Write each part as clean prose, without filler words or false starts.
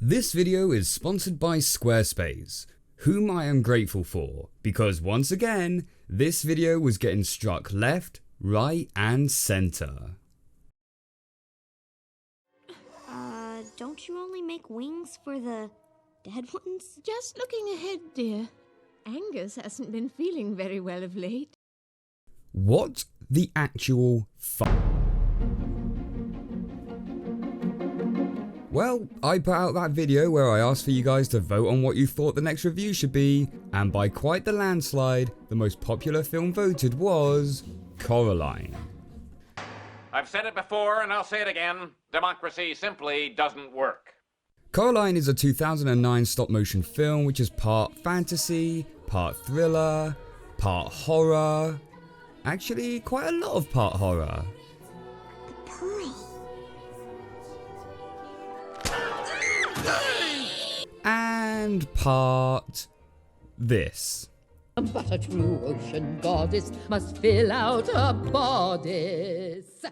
This video is sponsored by Squarespace, whom I am grateful for, because once again, this video was getting struck left, right and center. Don't you only make wings for the dead ones? Just looking ahead, dear. Angus hasn't been feeling very well of late. What the actual fuck? Well, I put out that video where I asked for you guys to vote on what you thought the next review should be, and by quite the landslide, the most popular film voted was Coraline. I've said it before and I'll say it again. Democracy simply doesn't work. Coraline is a 2009 stop-motion film which is part fantasy, part thriller, part horror. Actually, quite a lot of part horror. The pearl. And part this. But a true ocean goddess must fill out her bodice.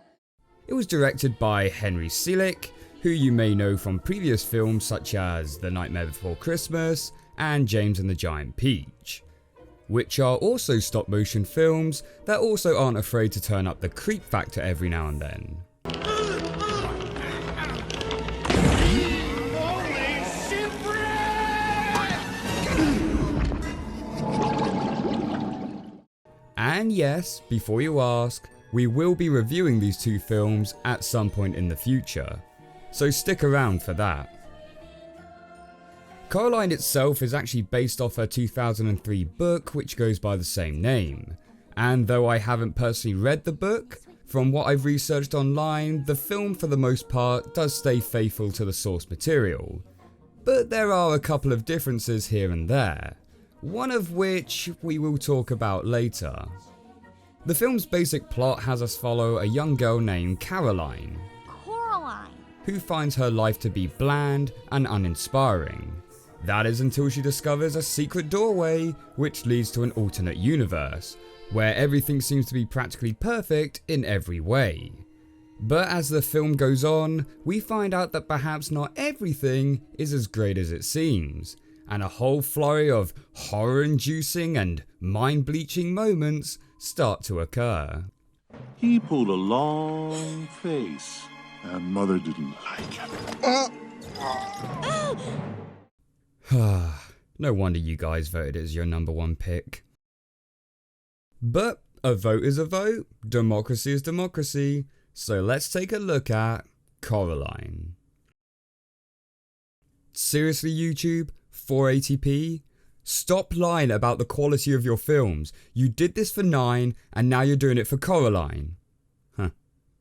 It was directed by Henry Selick, who you may know from previous films such as The Nightmare Before Christmas and James and the Giant Peach, which are also stop motion films that also aren't afraid to turn up the creep factor every now and then. And yes, before you ask, we will be reviewing these two films at some point in the future, so stick around for that. Coraline itself is actually based off her 2003 book which goes by the same name, and though I haven't personally read the book, from what I've researched online, the film for the most part does stay faithful to the source material, but there are a couple of differences here and there, one of which we will talk about later. The film's basic plot has us follow a young girl named Coraline, who finds her life to be bland and uninspiring. That is until she discovers a secret doorway which leads to an alternate universe, where everything seems to be practically perfect in every way. But as the film goes on, we find out that perhaps not everything is as great as it seems, and a whole flurry of horror-inducing and mind-bleaching moments start to occur. He pulled a long face, and Mother didn't like it. No wonder you guys voted as your number one pick. But a vote is a vote, democracy is democracy, so let's take a look at Coraline. Seriously, YouTube? 480p? Stop lying about the quality of your films. You did this for 9 and now you're doing it for Coraline. Huh,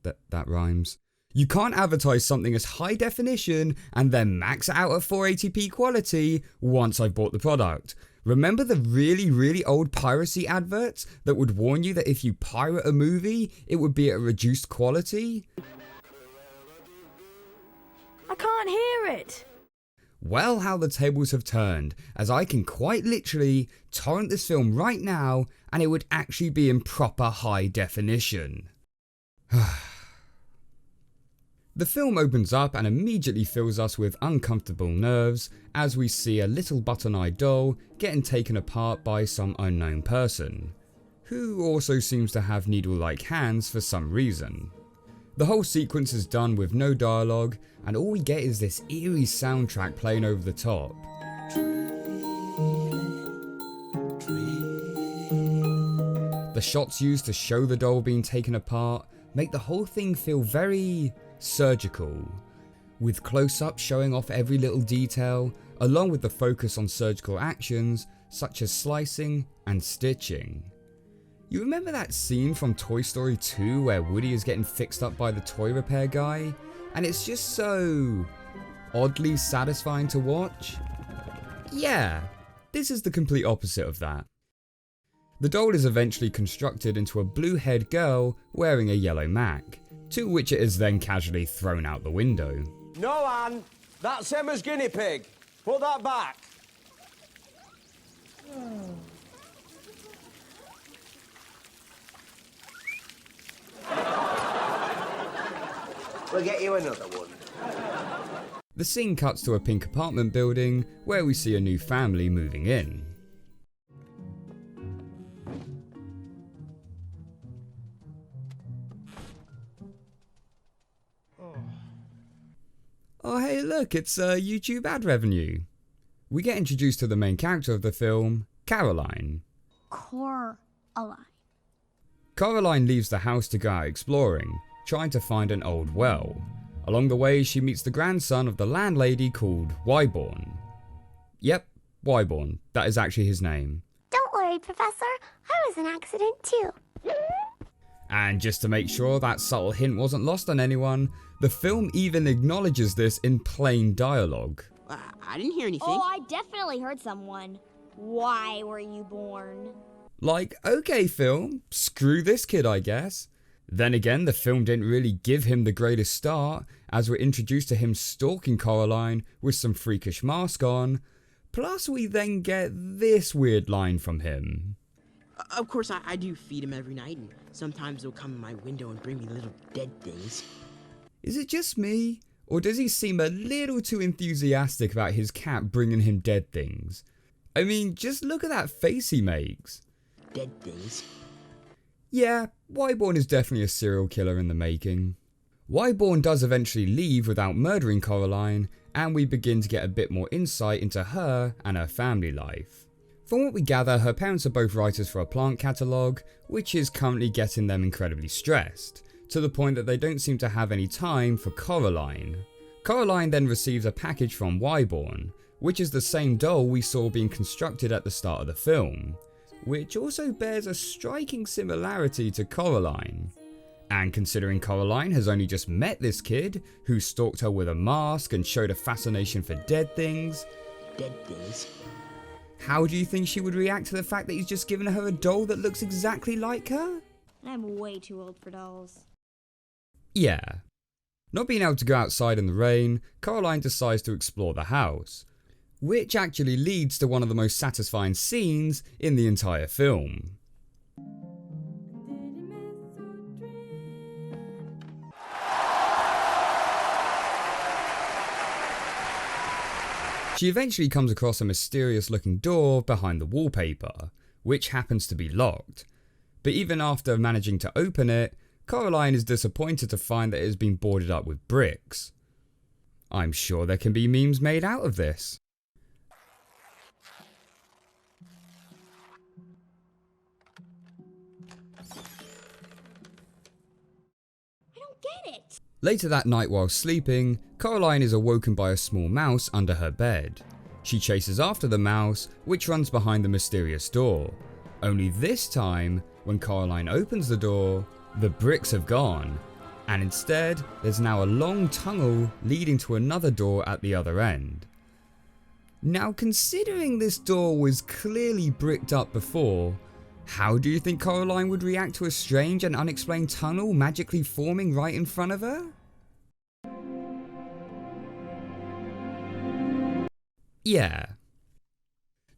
that rhymes. You can't advertise something as high definition and then max it out at 480p quality once I've bought the product. Remember the really old piracy adverts that would warn you that if you pirate a movie, it would be at a reduced quality? I can't hear it. Well, how the tables have turned, as I can quite literally torrent this film right now and it would actually be in proper high definition. The film opens up and immediately fills us with uncomfortable nerves as we see a little button-eyed doll getting taken apart by some unknown person, who also seems to have needle-like hands for some reason. The whole sequence is done with no dialogue, and all we get is this eerie soundtrack playing over the top. The shots used to show the doll being taken apart make the whole thing feel very surgical, with close-ups showing off every little detail, along with the focus on surgical actions such as slicing and stitching. You remember that scene from Toy Story 2 where Woody is getting fixed up by the toy repair guy? And it's just so oddly satisfying to watch? Yeah, this is the complete opposite of that. The doll is eventually constructed into a blue-haired girl wearing a yellow mac, to which it is then casually thrown out the window. No, Anne, that's Emma's guinea pig. Put that back. We'll get you another one. The scene cuts to a pink apartment building where we see a new family moving in. Oh hey look, it's YouTube ad revenue. We get introduced to the main character of the film, Caroline. Coraline. Coraline leaves the house to go out exploring, trying to find an old well. Along the way, she meets the grandson of the landlady called Wyborn. Yep, Wyborn. That is actually his name. Don't worry, Professor. I was an accident too. And just to make sure that subtle hint wasn't lost on anyone, the film even acknowledges this in plain dialogue. I didn't hear anything. Oh, I definitely heard someone. Why were you born? Like, okay film, screw this kid I guess. Then again, the film didn't really give him the greatest start, as we're introduced to him stalking Coraline with some freakish mask on. Plus we then get this weird line from him. Of course, I do feed him every night, and sometimes he'll come in my window and bring me little dead things. Is it just me? Or does he seem a little too enthusiastic about his cat bringing him dead things? I mean, just look at that face he makes. Dead things? Yeah, Wyborn is definitely a serial killer in the making. Wyborn does eventually leave without murdering Coraline, and we begin to get a bit more insight into her and her family life. From what we gather, her parents are both writers for a plant catalogue, which is currently getting them incredibly stressed, to the point that they don't seem to have any time for Coraline. Coraline then receives a package from Wyborn, which is the same doll we saw being constructed at the start of the film, which also bears a striking similarity to Coraline. And considering Coraline has only just met this kid, who stalked her with a mask and showed a fascination for dead things, how do you think she would react to the fact that he's just given her a doll that looks exactly like her? I'm way too old for dolls. Yeah. Not being able to go outside in the rain, Coraline decides to explore the house, which actually leads to one of the most satisfying scenes in the entire film. She eventually comes across a mysterious looking door behind the wallpaper, which happens to be locked. But even after managing to open it, Coraline is disappointed to find that it has been boarded up with bricks. I'm sure there can be memes made out of this. I don't get it. Later that night while sleeping, Coraline is awoken by a small mouse under her bed. She chases after the mouse, which runs behind the mysterious door. Only this time, when Coraline opens the door, the bricks have gone, and instead there's now a long tunnel leading to another door at the other end. Now, considering this door was clearly bricked up before, how do you think Coraline would react to a strange and unexplained tunnel magically forming right in front of her? Yeah.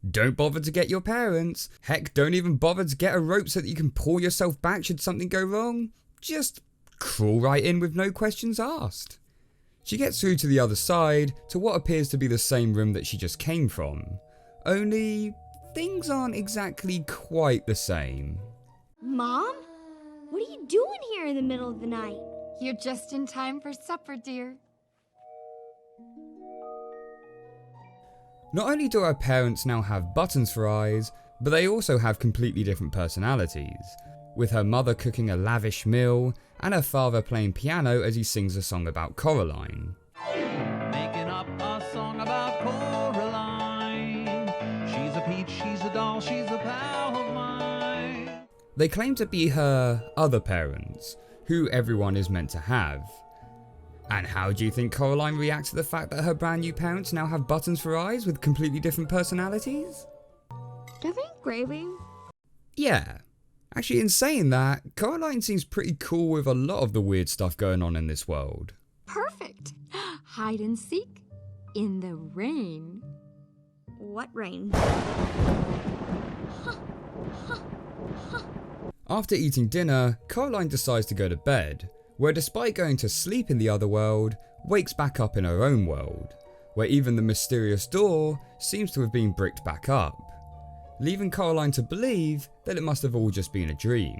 Don't bother to get your parents. Heck, don't even bother to get a rope so that you can pull yourself back should something go wrong. Just crawl right in with no questions asked. She gets through to the other side to what appears to be the same room that she just came from. Only things aren't exactly quite the same. Mom? What are you doing here in the middle of the night? You're just in time for supper, dear. Not only do her parents now have buttons for eyes, but they also have completely different personalities, with her mother cooking a lavish meal and her father playing piano as he sings a song about Coraline. Making up a song about Coraline. She's a peach, she's a doll, she's a pal of mine. They claim to be her other parents, who everyone is meant to have. And how do you think Coraline reacts to the fact that her brand new parents now have buttons for eyes with completely different personalities? Do they engraving? Yeah. Actually, in saying that, Coraline seems pretty cool with a lot of the weird stuff going on in this world. Perfect. Hide and seek in the rain. What rain? After eating dinner, Coraline decides to go to bed, where despite going to sleep in the other world, wakes back up in her own world, where even the mysterious door seems to have been bricked back up, leaving Coraline to believe that it must have all just been a dream.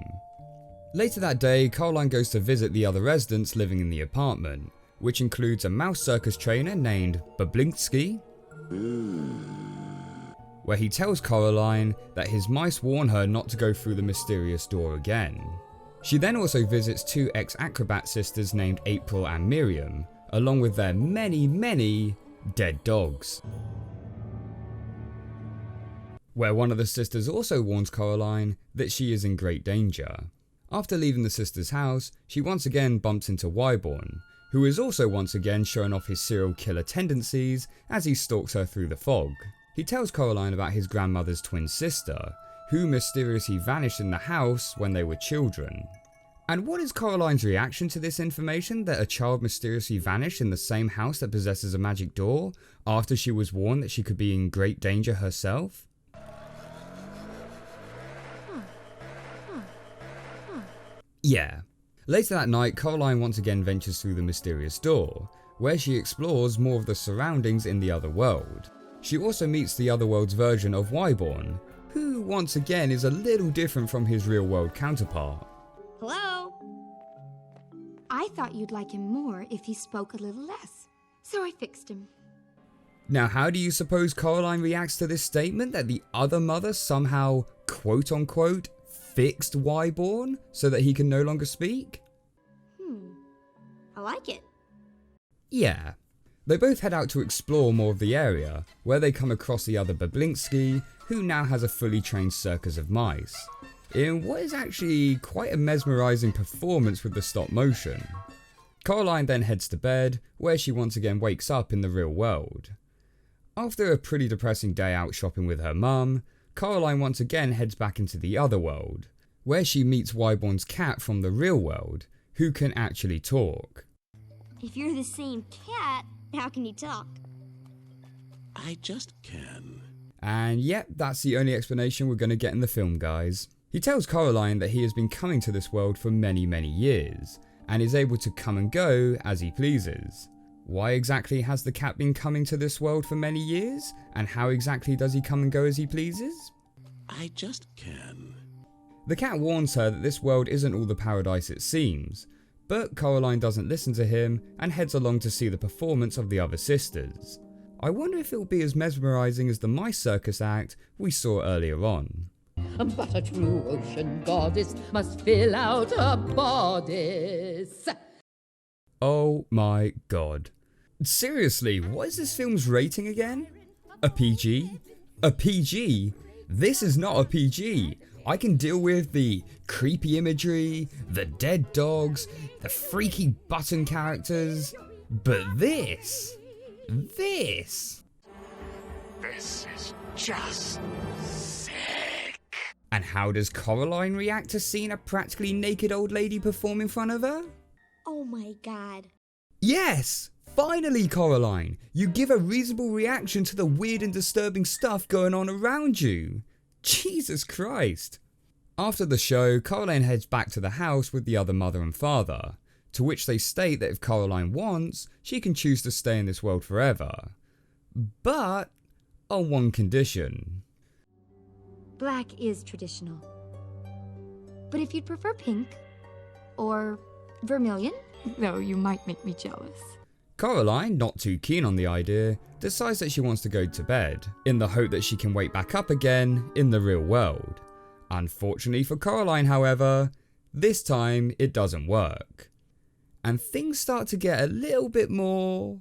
Later that day, Coraline goes to visit the other residents living in the apartment, which includes a mouse circus trainer named Bablinsky, where he tells Coraline that his mice warn her not to go through the mysterious door again. She then also visits two ex-acrobat sisters named April and Miriam, along with their many dead dogs, where one of the sisters also warns Coraline that she is in great danger. After leaving the sister's house, she once again bumps into Wyborn, who is also once again showing off his serial killer tendencies as he stalks her through the fog. He tells Coraline about his grandmother's twin sister, who mysteriously vanished in the house when they were children. And what is Coraline's reaction to this information that a child mysteriously vanished in the same house that possesses a magic door after she was warned that she could be in great danger herself? Yeah. Later that night, Coraline once again ventures through the mysterious door, where she explores more of the surroundings in the other world. She also meets the other world's version of Wyborn, who once again is a little different from his real world counterpart. Hello? I thought you'd like him more if he spoke a little less, so I fixed him. Now, how do you suppose Coraline reacts to this statement that the other mother somehow, quote unquote, fixed Wyborn so that he can no longer speak? I like it. Yeah. They both head out to explore more of the area, where they come across the other Bablinsky, who now has a fully trained circus of mice, in what is actually quite a mesmerising performance with the stop motion. Coraline then heads to bed, where she once again wakes up in the real world. After a pretty depressing day out shopping with her mum, Coraline once again heads back into the other world, where she meets Wyborn's cat from the real world, who can actually talk. If you're the same cat, how can you talk? I just can. And yep, that's the only explanation we're going to get in the film, guys. He tells Coraline that he has been coming to this world for many years, and is able to come and go as he pleases. Why exactly has the cat been coming to this world for many years? And how exactly does he come and go as he pleases? I just can. The cat warns her that this world isn't all the paradise it seems, but Coraline doesn't listen to him and heads along to see the performance of the other sisters. I wonder if it will be as mesmerising as the mice circus act we saw earlier on. But a true ocean goddess must fill out a bodice. Oh my god. Seriously, what is this film's rating again? A PG? A PG? This is not a PG. I can deal with the creepy imagery, the dead dogs, the freaky button characters, but this is just sick. And how does Coraline react to seeing a practically naked old lady perform in front of her? Oh my god. Yes! Finally, Coraline! You give a reasonable reaction to the weird and disturbing stuff going on around you. Jesus Christ. After the show, Coraline heads back to the house with the other mother and father, to which they state that if Coraline wants, she can choose to stay in this world forever. But on one condition. Black is traditional. But if you'd prefer pink, or vermilion, though you might make me jealous. Coraline, not too keen on the idea, decides that she wants to go to bed, in the hope that she can wake back up again in the real world. Unfortunately for Coraline, however, this time it doesn't work. And things start to get a little bit more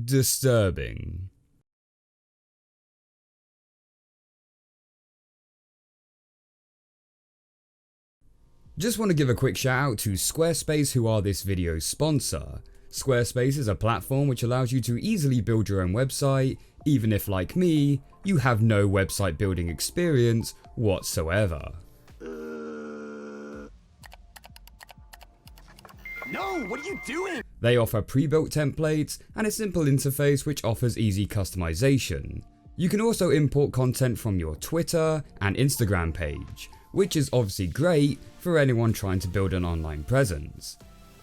disturbing. Just want to give a quick shout out to Squarespace, who are this video's sponsor. Squarespace is a platform which allows you to easily build your own website, even if, like me, you have no website building experience whatsoever. No, what are you doing? They offer pre-built templates and a simple interface which offers easy customization. You can also import content from your Twitter and Instagram page, which is obviously great for anyone trying to build an online presence.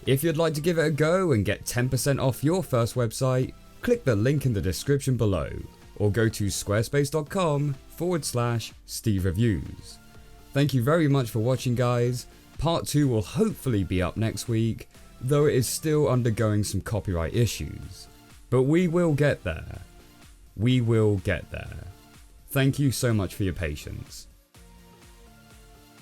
If you'd like to give it a go and get 10% off your first website, click the link in the description below, or go to squarespace.com/SteveReviews. Thank you very much for watching, guys. Part 2 will hopefully be up next week, though it is still undergoing some copyright issues. But we will get there. We will get there. Thank you so much for your patience.